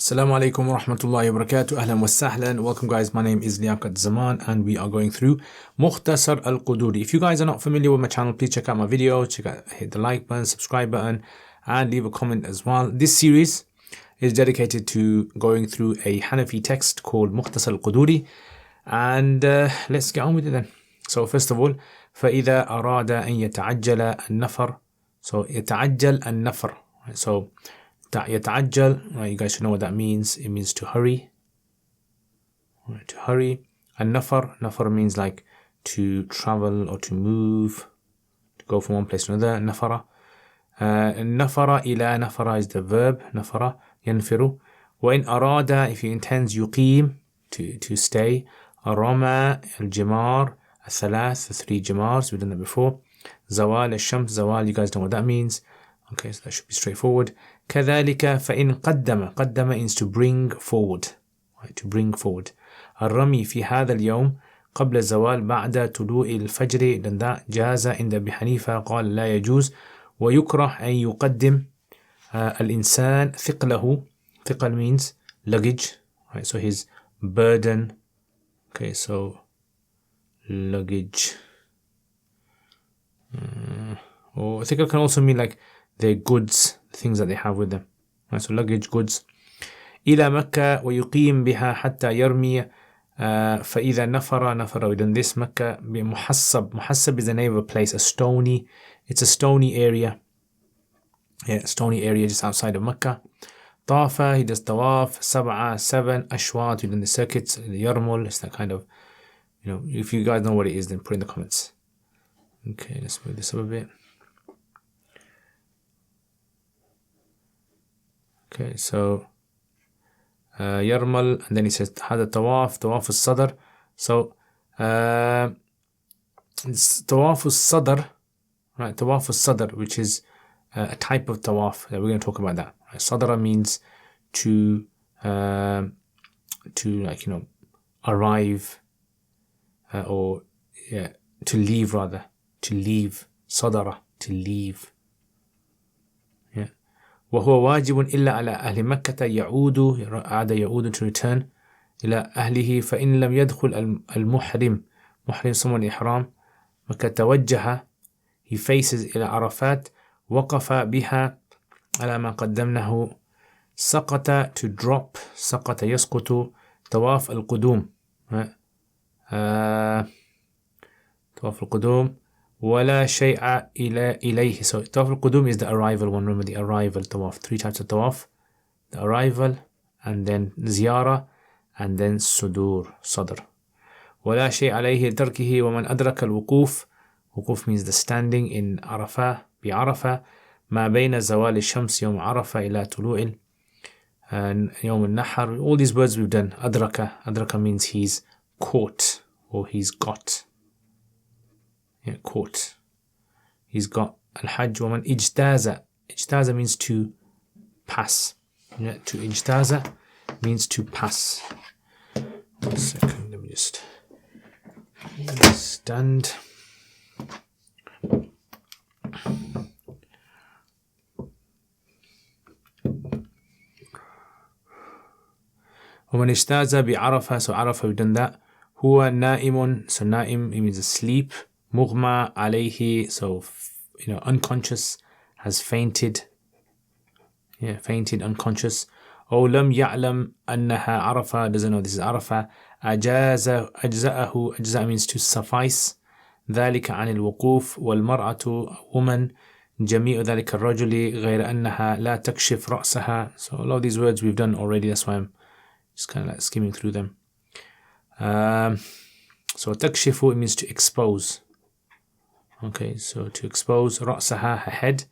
Assalamu alaikum wa rahmatullahi wa barakatuh. Ahlan wa sahlan. Welcome guys, my name is Liaquat and we are going through Mukhtasar al-Qudoori. If you guys are not familiar with my channel, please check out my video, hit the like button, subscribe button and leave a comment as well. This series is dedicated to going through a Hanafi text called Mukhtasar al-Qudoori, and let's get on with it then. So first of all, فَإِذَا أَرَادَ أَن يَتَعَجَّلَ النَّفَرُ. So يَتَعَجَّل النَّفَرُ. So يتعجل, you guys should know what that means. It means to hurry. To hurry. And nafar means like to travel or to move, to go from one place to another. Nafara. Nafara ila nafara is the verb. Nafara yanfiru. وإن أراد, if he intends, يقيم, to stay. رمى الجمار الثلاث, the three jamars, we've done that before. زوال الشمس, zawal, you guys know what that means. Okay, so that should be straightforward. كذلك فإن قدم means to bring forward, right, to bring forward. الرمي في هذا اليوم قبل الزوال بعد طلوع الفجر, then that جاز عند أبي حنيفة قال لا يجوز. ويكره أن يقدم الإنسان ثقله. ثقل means luggage, right, so his burden. Okay, so luggage. Or ثقل can also mean like their goods, things that they have with them. Right, so luggage, goods. إلى مكة ويقيم بها حتى يرمي. فإذا نفر within this Mecca بمحصب. محصب is the name of a place, it's a stony area. Yeah, stony area just outside of Mecca. طاف, he does Tawaf. سبعة, 7 أشواط within the circuits. يرمل, it's that kind of, if you guys know what it is, then put in the comments. Okay, let's move this up a bit. Okay, so Yarmal, and then he says هذا Tawaf al-Sadr. So it's Tawaf al-Sadr, right? Tawaf al-Sadr, which is a type of Tawaf that we're going to talk about that. Right? Sadra means to like arrive, or to leave rather, to leave. Sadara, to leave. وهو واجب إلا على أهل مكة يعود to return إلى أهله. فإن لم يدخل المحرم someone إحرام مكة توجه, he faces إلى عرفات وقف بها على ما قدمناه. سقط to drop, سقط يسقط. طواف القدوم, طواف القدوم ولا شيء إليه. So Tawaf al-Qudum is the arrival one. Remember the arrival Tawaf. 3 types of Tawaf. The arrival, and then Ziyara, and then Sudur, Sadr. ولا شيء عليه تركه. ومن أدرك الوقوف. وقوف means the standing in Arafah, بعرفة. ما بين زوال الشمس يوم عرفة إلى طلوع يوم النحر. All these words we've done. أدرك means he's caught or he's got. Yeah, caught. He's got al-Hajj. ومن اجتاز. اجتاز means to pass. Yeah, to اجتاز means to pass. 1 second, let me just stand. ومن اجتاز بعرفة, so Arafah, we've done that. هو نائم, so نائم, it means asleep. مغمى عليه, so unconscious, has fainted. Yeah, fainted, unconscious. أو لم يعلم أنها عرفة, doesn't know this is Arafah. أجزأه, أجزاء means to suffice. ذلك عن الوقوف. والمرأة, woman. جميع ذلك الرجل غير أنها لا تكشف رأسها. So a lot of these words we've done already, that's why I'm just kind of like skimming through them. So تكشف, it means to expose. Okay, so to expose. رأسها, her head.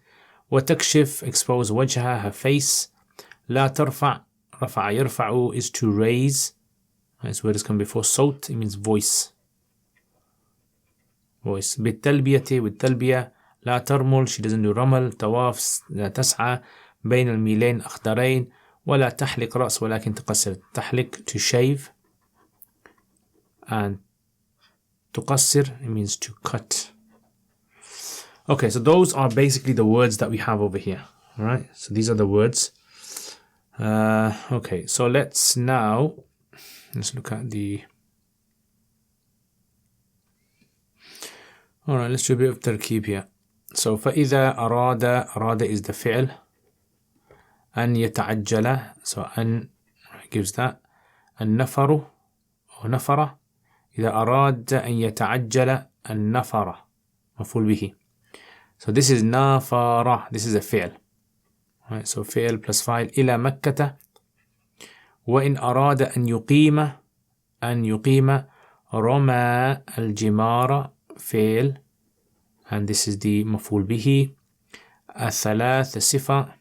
وتكشف, expose. وجهها, her face. لا ترفع, رفع يرفع is to raise. This word has come before. صوت, it means voice. Voice. بالتلبية, with تلبية. لا ترمل, she doesn't do رمل. طواف, لا تسعى بين الميلين أخضرين. ولا تحلق رأس ولكن تقصر. تحلق, to shave. And تقصر, it means to cut. Okay, so those are basically the words that we have over here. Alright, so these are the words. Okay, so let's look at the. Alright, let's do a bit of tarkib here. So فإذا أراد is the فعل. أن يتعجل, so أن gives that. النفر أو نفر, إذا أراد أن يتعجل النفر مفعول به. So this is نافرة, this is a فعل. Right, so فعل plus فاعل إلى مكة. وإن أراد أن يقيم رمى الجمار فعل, and this is the مفعول به. الثلاث صفة,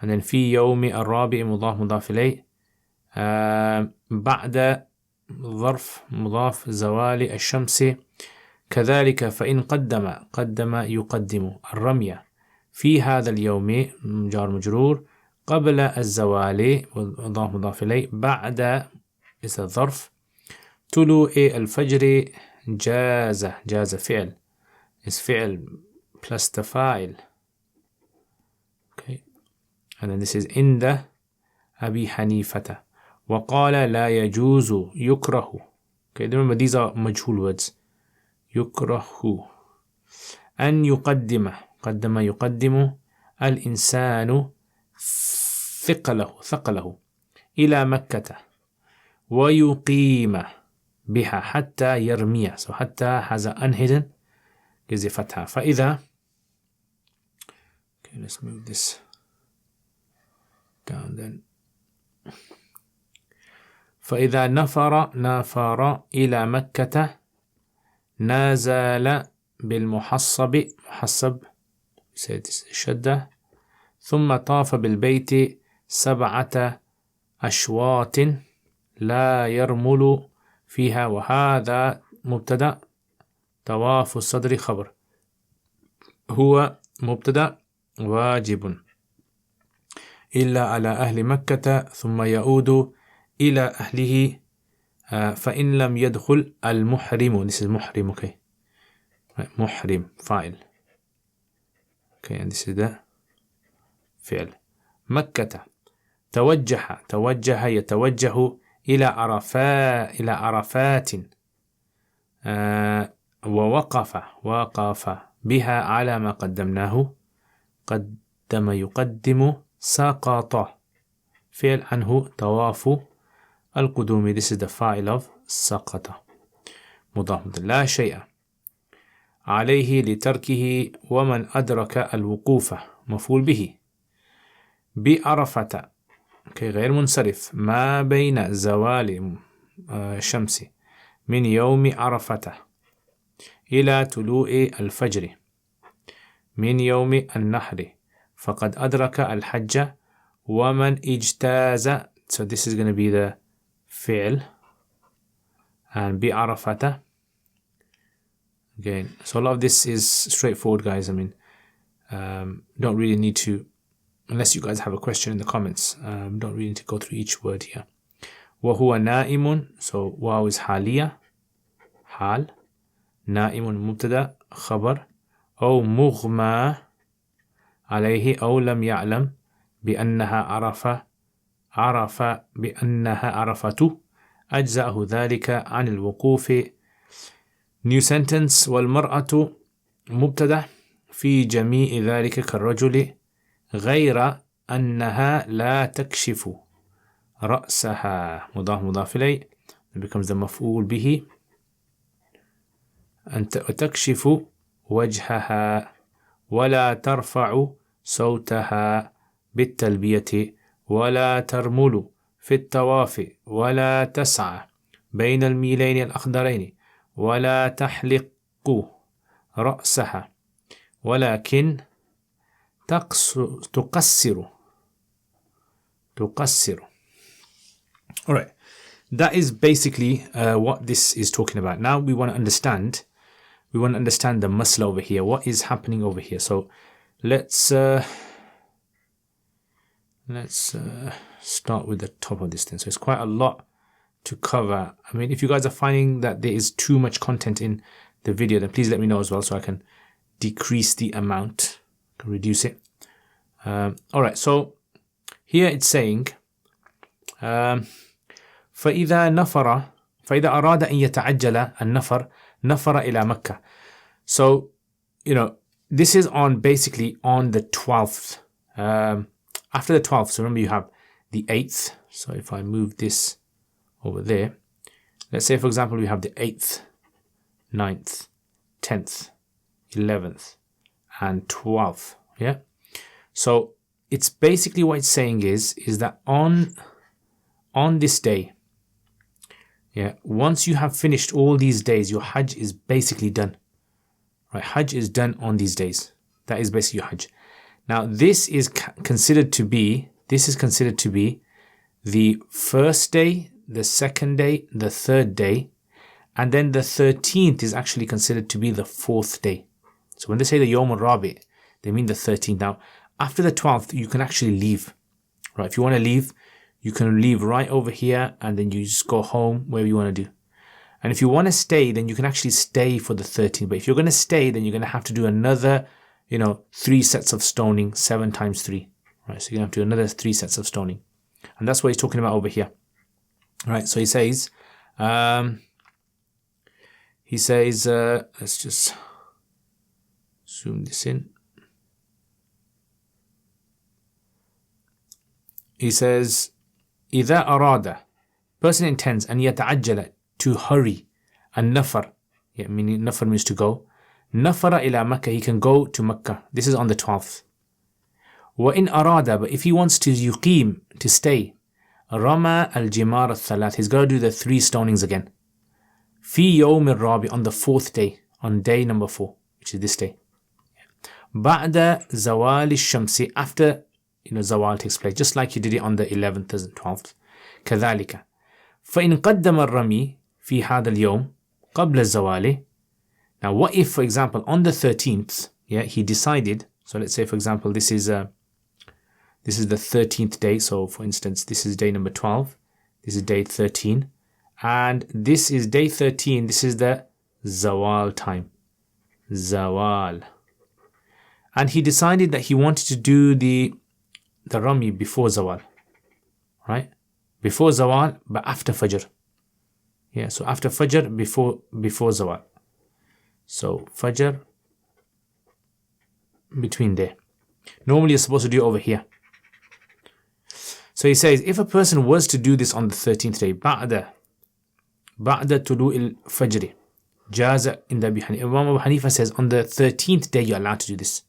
and then في يوم الرابع مضاف إليه. بعد ظرف مضاف زوال الشمس. كذلك فإن قدم يقدم الرمي في هذا اليوم جار مجرور. قبل الزوال مضاف إليه. بعد is a ظرف. طلوع الفجر جاز فعل is فعل plus تفاعل. Okay, and then this is عند أبي حنيفة. وقال لا يجوز يكره. Okay, remember these are مجهول words. يكره. أن يقدم يقدم الإنسان ثقله إلى مكة. ويقيم بها حتى يرمي, so حتى has an unhidden gives a فتحة. فإذا, okay, let's move this down then. فإذا نفر إلى مكة نزل بالمحصب شدة. ثم طاف بالبيت 7 أشواط لا يرمل فيها. وهذا مبتدأ. طواف الصدر خبر. هو مبتدأ واجب إلا على أهل مكة ثم يعود إلى أهله فإن لم يدخل المحرم. This is محرم. Okay, محرم فاعل. Okay, and this is the فعل. مكة توجه يتوجه إلى عرفات. ووقف بها على ما قدمناه. قدم يقدم سقط فعل عنه طواف القدوم. This is the فاعل of سقط مضاف. لا شيء عليه لتركه. ومن أدرك الوقوف مفعول به. بعرفة غير منصرف ما بين زوال الشمس من يوم عرفة إلى طلوع الفجر من يوم النحر فقد أدرك الحج. ومن اجتاز, so this is going to be the فعل, and بعرفة. Again, so a lot of this is straightforward, guys. I mean, don't really need to, unless you guys have a question in the comments, don't really need to go through each word here. وهو نائم, so واو is حالية حال. نائم مبتدأ خبر. أو مغمى عليه أو لم يعلم بأنها عرف بأنها عرفته أجزأه ذلك عن الوقوف. New sentence. والمرأة مبتدأ في جميع ذلك كالرجل غير أنها لا تكشف رأسها مضاف إليه. It becomes the مفعول به. أن تكشف وجهها ولا ترفع صوتها بالتلبية ولا ترمل في الطواف ولا تسعى بين الميلين الأخضرين ولا تحلق رأسها ولكن تقصر. Alright, that is basically what this is talking about. Now we want to understand the masla over here. What is happening over here? So let's start with the top of this thing. So it's quite a lot to cover. I mean, if you guys are finding that there is too much content in the video, then please let me know as well so I can decrease the amount, reduce it. Alright, so here it's saying فإذا أراد أن يتعجل النفر نفر إلى مكة. So, this is on basically on the 12th. After the 12th, so remember you have the 8th. So if I move this over there, let's say for example we have the 8th, 9th, 10th, 11th, and 12th. Yeah. So it's basically what it's saying is that on this day, yeah, once you have finished all these days, your Hajj is basically done. Right, Hajj is done on these days. That is basically your Hajj. Now this is considered to be the first day, the second day, the third day, and then the 13th is actually considered to be the fourth day. So when they say the Yawm al-Rabi, they mean the 13th. Now after the 12th, you can actually leave. Right, if you want to leave, you can leave right over here and then you just go home, wherever you want to do. And if you want to stay, then you can actually stay for the 13th. But if you're going to stay, then you're going to have to do another, 3 sets of stoning, 7 times 3. Right, so you're going to have to do another 3 sets of stoning. And that's what he's talking about over here. Right, so he says, let's just zoom this in. He says, إذا أراد, person intends, أن يتعجل, to hurry, النفر, yeah, meaning nafar means to go, نفر إلى Makkah, he can go to Makkah. This is on the 12th. وإن أراد, but if he wants to يقيم, to stay, رمى الجمار الثلاث, he's got to do the 3 stonings again. في يوم الرابع, on the 4th day, on day number 4, which is this day. بعد زوال الشمس, after zawal takes place, just like you did it on the 11th and 12th. كذلك فإن قدم الرمي في هذا اليوم قبل الزوال. Now what if, for example, on the 13th, yeah, he decided, so let's say for example this is the 13th day, so for instance this is day number 12, this is day 13, and this is day 13, this is the zawal time, zawal, and he decided that he wanted to do the Rami before Zawal, right? Before Zawal, but after Fajr. Yeah, so after Fajr, before Zawal. So Fajr, between there. Normally you're supposed to do it over here. So he says, if a person was to do this on the 13th day, بعد طلوع الفجر, جاز عند أبي حنيفة. Imam Abu Hanifa says, on the 13th day you're allowed to do this.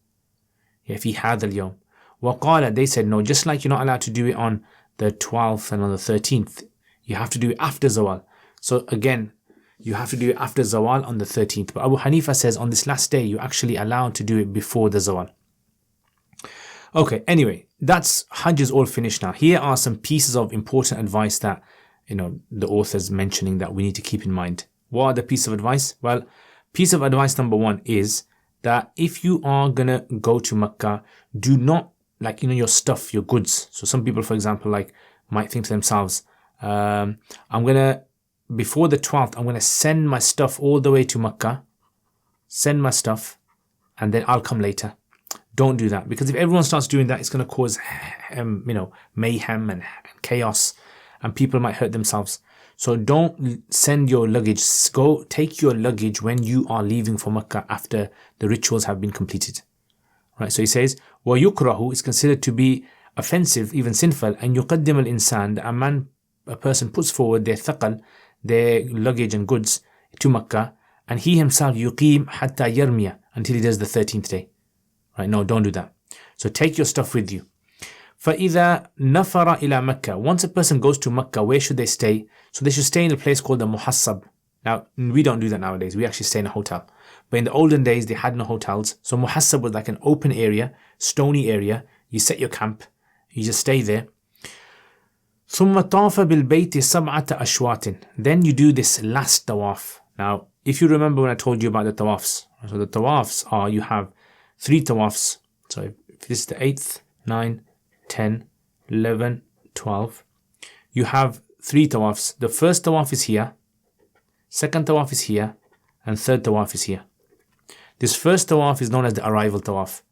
Yeah, في هذا اليوم. وقال, they said no, just like you're not allowed to do it on the 12th and on the 13th, you have to do it after Zawal. So again, you have to do it after Zawal on the 13th. But Abu Hanifa says on this last day, you're actually allowed to do it before the Zawal. Okay, anyway, that's Hajj is all finished now. Here are some pieces of important advice that, the author's mentioning that we need to keep in mind. What are the pieces of advice? Well, piece of advice number 1 is that if you are going to go to Makkah, do not, your stuff, your goods. So some people, for example, might think to themselves, before the 12th, I'm going to send my stuff all the way to Makkah, send my stuff, and then I'll come later. Don't do that, because if everyone starts doing that, it's going to cause, mayhem and chaos, and people might hurt themselves. So don't send your luggage. Go take your luggage when you are leaving for Makkah after the rituals have been completed. Right, so he says, وَيُكْرَهُ is considered to be offensive, even sinful, and يُقَدِّمَ الْإِنسان, a person puts forward their thaqal, their luggage and goods to Makkah, and he himself يُقِيم حَتَّى يَرْمِيَ, until he does the 13th day. Right, no, don't do that. So take your stuff with you. فَإِذَا نَفَرَ إِلَى Makkah, once a person goes to Makkah, where should they stay? So they should stay in a place called the Muhassab. Now, we don't do that nowadays. We actually stay in a hotel. But in the olden days, they had no hotels. So Muhassab was like an open area, stony area. You set your camp. You just stay there. ثُمَّ طَافَ بِالْبَيْتِ سَبْعَةَ أَشْوَاطٍ. Then you do this last tawaf. Now, if you remember when I told you about the tawafs. So the tawafs are, you have 3 tawafs. So if this is the 8th, 9, 10, 11, 12. You have 3 tawafs. The first tawaf is here. Second tawaf is here. And third tawaf is here. This first tawaf is known as the arrival tawaf.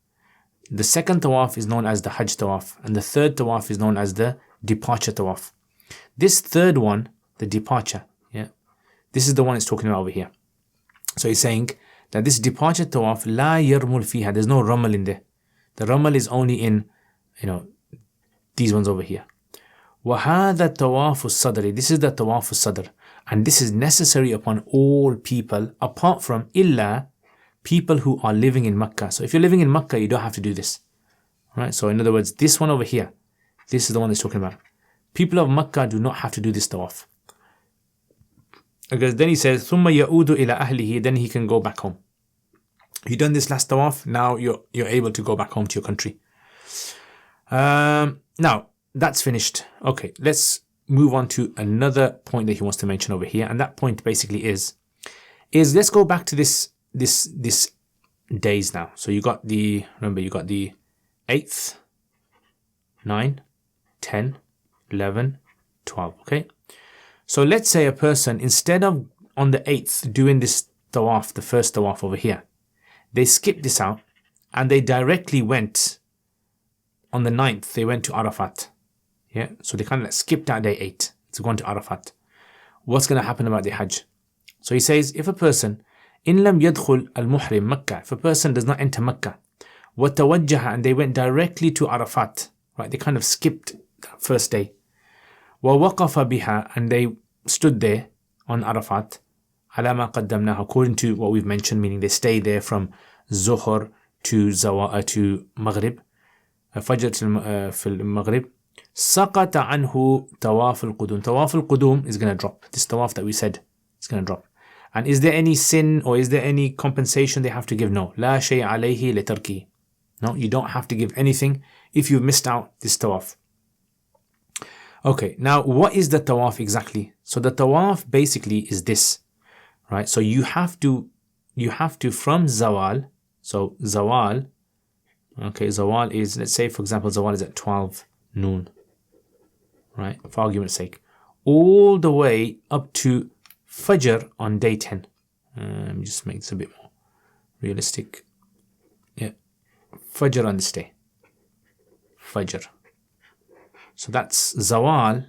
The second tawaf is known as the Hajj tawaf, and the third tawaf is known as the departure tawaf. This third one, the departure, yeah, this is the one it's talking about over here. So he's saying that this departure tawaf, la yarmul fiha, there's no ramal in there. The ramal is only in, these ones over here. وَهَذَا التَّوَافُ الصَّدْرِ, this is the tawaf al-sadr, and this is necessary upon all people apart from illa, people who are living in Makkah. So if you're living in Makkah, you don't have to do this. Right? So in other words, this one over here, this is the one that's talking about. People of Makkah do not have to do this tawaf. Because then he says, ثُمَّ يَعُودُ إِلَى أَهْلِهِ, then he can go back home. You done this last tawaf, now you're able to go back home to your country. Now, that's finished. Okay, let's move on to another point that he wants to mention over here. And that point basically is let's go back to this days now. So you got the 8th, 9, 10, 11, 12. Okay. So let's say a person, instead of on the 8th doing this tawaf, the first tawaf over here, they skipped this out and they directly went on the 9th, they went to Arafat. Yeah. So they kind of skipped out day 8 to go on to Arafat. What's going to happen about the Hajj? So he says, if a person, إن لم يدخل المحرم مكة, if a person does not enter Makkah, وتوجه, and they went directly to Arafat, right? They kind of skipped that first day. ووقف بها, and they stood there on Arafat, على ما قدمناه, according to what we've mentioned, meaning they stay there from Zuhr to Maghrib, Fajr في المغرب. سقط عنه طواف القدوم. Tawaf al-Qudum is going to drop. This tawaf that we said is going to drop. And is there any sin or is there any compensation they have to give? No. لا شيء عليه لتركه. No, you don't have to give anything if you've missed out this tawaf. Okay, now what is the tawaf exactly? So the tawaf basically is this, right? So you have to from Zawal, so Zawal, okay, Zawal is, let's say for example, Zawal is at 12 noon, right? For argument's sake, all the way up to Fajr on day 10. Let me just make this a bit more realistic. Yeah, Fajr on this day. Fajr. So that's Zawal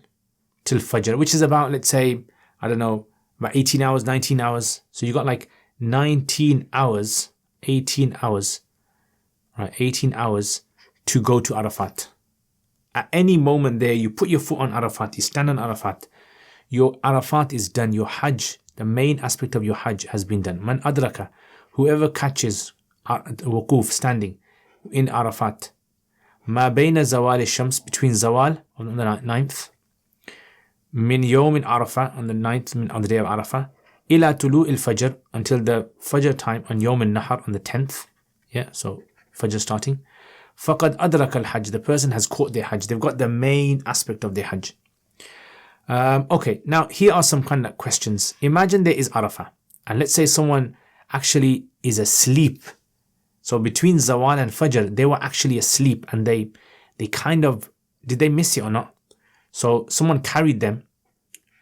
till Fajr, which is about, let's say, I don't know, about 18 hours, 19 hours. So you got like 19 hours, 18 hours, right? 18 hours to go to Arafat. At any moment there, you put your foot on Arafat, you stand on Arafat, your Arafat is done, your Hajj, the main aspect of your Hajj has been done. Man adraka, whoever catches wuquf, standing in Arafat, ma bayna zawal al-shams, between zawal on the 9th, min yawm Arafah, on the 9th, on the day of Arafah, ila tulu al-fajr, until the Fajr time on yawm al-nahar, on the 10th, yeah, so Fajr starting, faqad adraka al-hajj, the person has caught their Hajj, they've got the main aspect of their Hajj. Okay, now here are some kind of questions. Imagine there is Arafah, and let's say someone actually is asleep. So between Zawal and Fajr, they were actually asleep, and they kind of, did they miss it or not? So someone carried them,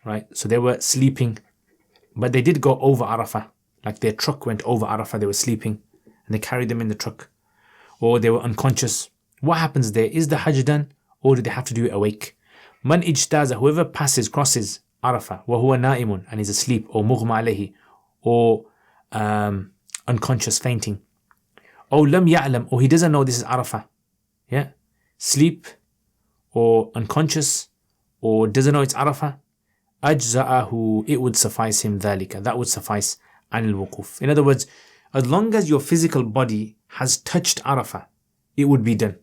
right? So they were sleeping, but they did go over Arafah. Like their truck went over Arafah, they were sleeping, and they carried them in the truck. Or they were unconscious. What happens there? Is the Hajj done, or do they have to do it awake? Man ijtaza, whoever crosses Arafah, wa huwa na'imun, and is asleep, or mughma alayhi, or unconscious, fainting. Or lam ya'lam, or he doesn't know this is Arafah. Yeah? Sleep, or unconscious, or doesn't know it's Arafah. Ajza'ahu, it would suffice him dhalika, that would suffice anil wuquf. In other words, as long as your physical body has touched Arafah, it would be done.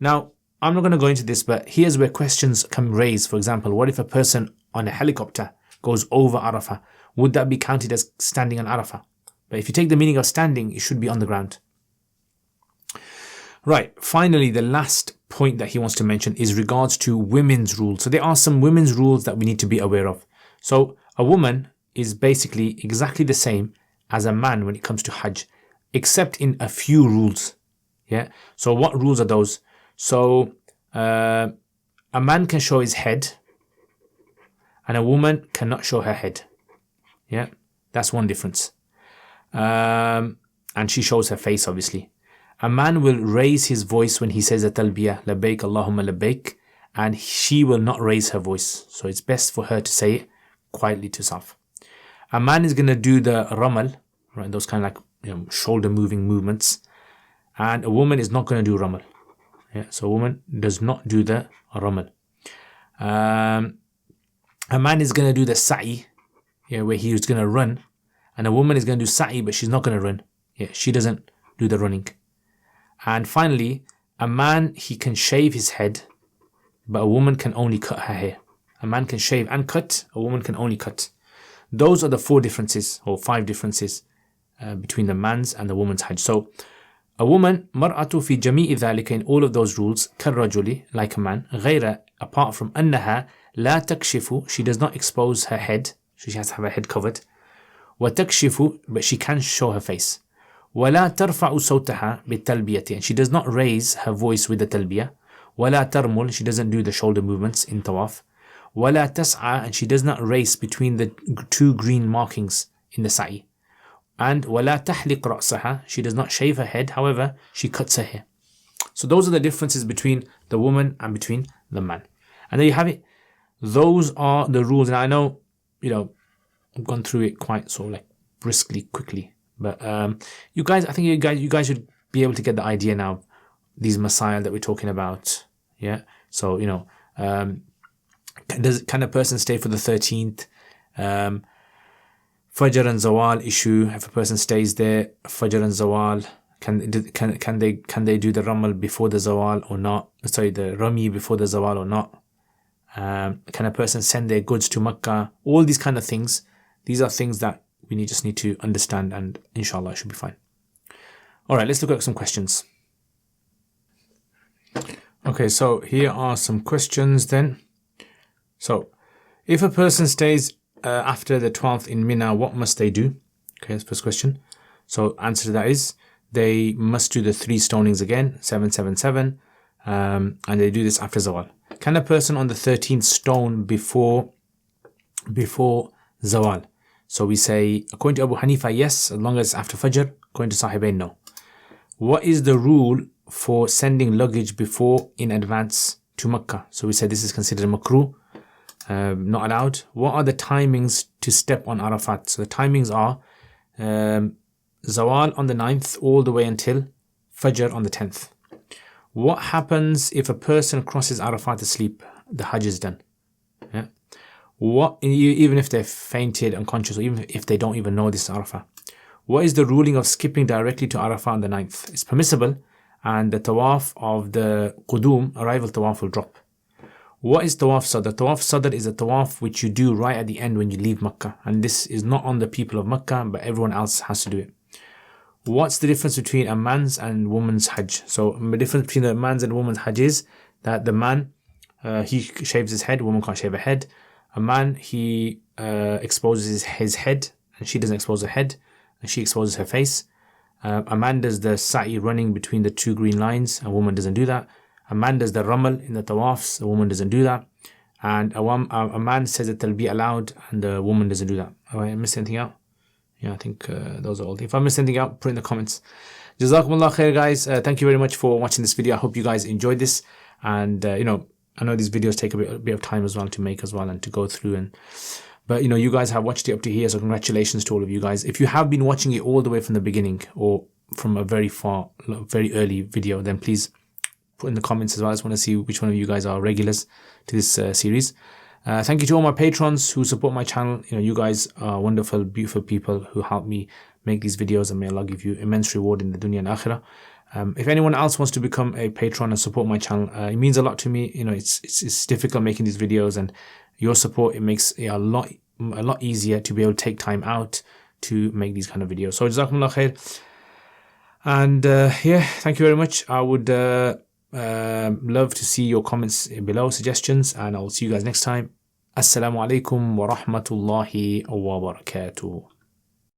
Now, I'm not going to go into this, but here's where questions can raise. For example, what if a person on a helicopter goes over Arafah? Would that be counted as standing on Arafah? But if you take the meaning of standing, it should be on the ground. Right, finally, the last point that he wants to mention is regards to women's rules. So there are some women's rules that we need to be aware of. So a woman is basically exactly the same as a man when it comes to Hajj, except in a few rules. Yeah. So what rules are those? So a man can show his head, and a woman cannot show her head. Yeah, that's one difference. And she shows her face, obviously. A man will raise his voice when he says a talbiyah, labbaik Allahumma labbaik, and she will not raise her voice. So it's best for her to say it quietly to herself. A man is going to do the ramal, right, those kind of like shoulder moving movements, and a woman is not going to do ramal. Yeah, so a woman does not do the ramal. A man is going to do the sa'i, yeah, where he is going to run, and a woman is going to do sa'i, but she's not going to run. Yeah, she doesn't do the running. And finally, a man, he can shave his head, but a woman can only cut her hair. A man can shave and cut, a woman can only cut. Those are the 4 differences or 5 differences between the man's and the woman's Hajj. So a woman, mar'atu fi jami'i dhalika, in all of those rules, karrajuli, like a man, ghayra, apart from annaha la takshifu, she does not expose her head, so she has to have her head covered. Wa takshifu, but she can show her face. ولا ترفع صوتها بالتلبية, and she does not raise her voice with the talbiyah. ولا ترمل, she doesn't do the shoulder movements in tawaf. ولا تسعى, and she does not race between the 2 green markings in the sa'i. And ولا تحلق رأسها, she does not shave her head, however she cuts her hair. So those are the differences between the woman and between the man. And there you have it. Those are the rules. And I know, I've gone through it quite sort of like briskly, quickly. But you guys, I think you guys should be able to get the idea now. These masail that we're talking about, yeah. So can a person stay for the 13th? Fajr and Zawal issue. If a person stays there, Fajr and Zawal, can they do the Ramal before the Zawal or not? Sorry, the Rami before the Zawal or not? Can a person send their goods to Makkah? All these kind of things. These are things that we just need to understand, and inshallah it should be fine. Alright, let's look at some questions. Okay, so here are some questions then. So, if a person stays after the 12th in Mina, what must they do? Okay, that's the first question. So, answer to that is, they must do the 3 stonings again, 777, and they do this after Zawal. Can a person on the 13th stone before Zawal? So we say, according to Abu Hanifa, yes, as long as after Fajr. According to Sahibain, no. What is the rule for sending luggage before in advance to Makkah? So we said this is considered makruh, not allowed. What are the timings to step on Arafat? So the timings are Zawal on the 9th all the way until Fajr on the 10th. What happens if a person crosses Arafat asleep? The Hajj is done. Yeah. What, even if they're fainted, unconscious, or even if they don't even know this is Arafah? What is the ruling of skipping directly to Arafah on the 9th? It's permissible, and the Tawaf of the Qudum, arrival Tawaf, will drop. What is Tawaf Sadr? Tawaf Sadr is a Tawaf which you do right at the end when you leave Makkah, and this is not on the people of Makkah, but everyone else has to do it. What's the difference between a man's and woman's Hajj? So the difference between the man's and woman's Hajj is that the man, he shaves his head, woman can't shave her head. A man, he exposes his head, and she doesn't expose her head, and she exposes her face. A man does the sa'i, running between the 2 green lines, a woman doesn't do that. A man does the ramal in the tawafs, a woman doesn't do that. And a man says the talbiyah aloud, and a woman doesn't do that. Have I missed anything out? Yeah, I think those are all. If I missed anything out, put in the comments. Jazakumullah khair, guys. Thank you very much for watching this video. I hope you guys enjoyed this. And, I know these videos take a bit of time as well to make as well and to go through. But you guys have watched it up to here, so congratulations to all of you guys. If you have been watching it all the way from the beginning or from a very early video, then please put in the comments as well. I just want to see which one of you guys are regulars to this series. Thank you to all my patrons who support my channel. You guys are wonderful, beautiful people who help me make these videos, and may Allah give you immense reward in the dunya and akhirah. If anyone else wants to become a patron and support my channel, it means a lot to me. It's difficult making these videos, and your support, it makes it a lot easier to be able to take time out to make these kind of videos. So jazakumullah khair. And thank you very much. I would love to see your comments below, suggestions, and I'll see you guys next time. Assalamu alaikum wa rahmatullahi wa barakatuh.